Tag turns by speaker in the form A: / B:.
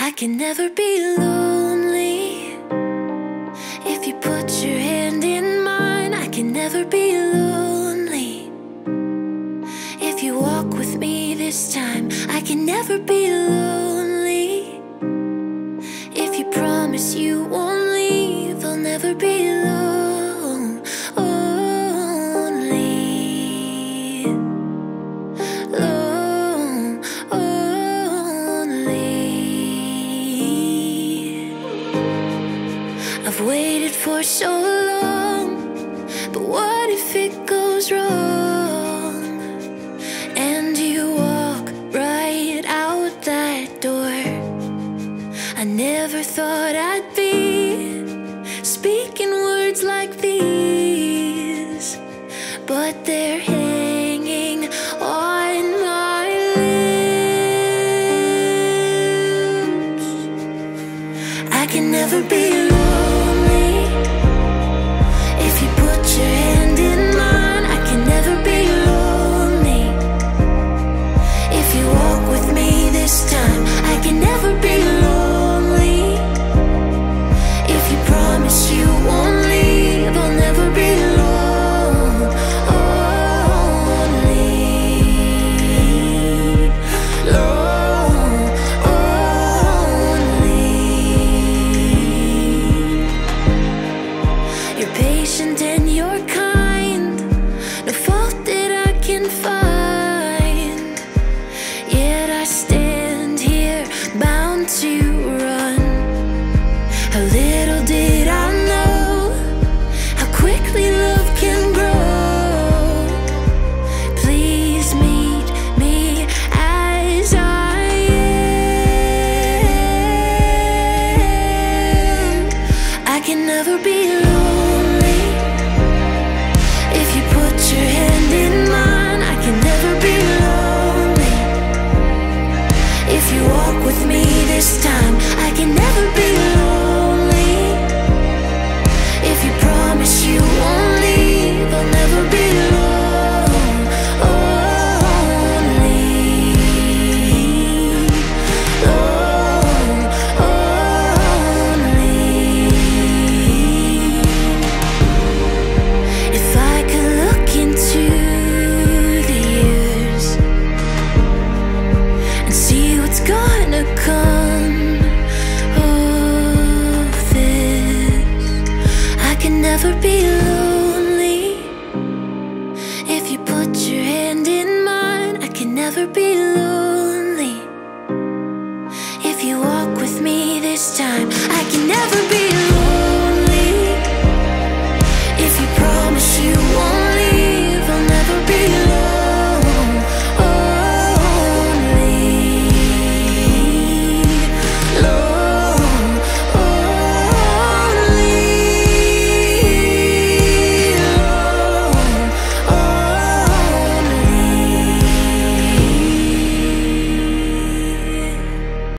A: I can never be lonely. If you put your hand in mine, I can never be lonely. If you walk with me this time, I can never be lonely. If you promise you won't leave, I'll never be lonely. I've waited for so long, but what if it goes wrong? And you walk right out that door. I never thought I'd be speaking words like these, but they're hanging on my lips. I can never be alone. Your hand in mine, I can never be lonely. If you walk with me this time, I can never be lonely. If you promise you won't leave, I'll never be lonely. You're patient and you're kind, no fault that I can find. Yet I stand here bound to run. How little did I know how quickly love can grow. Please meet me as I am. I can never be alone. Your hand in mine, I can never be lonely. If you walk with me this time, I can never be lonely. If you promise you won't leave, I'll never be lonely. If I could look into the years and see what's gonna come of this, I can never be lonely. If you put your hand in mine, I can never be lonely. If you walk with me this time, I can never be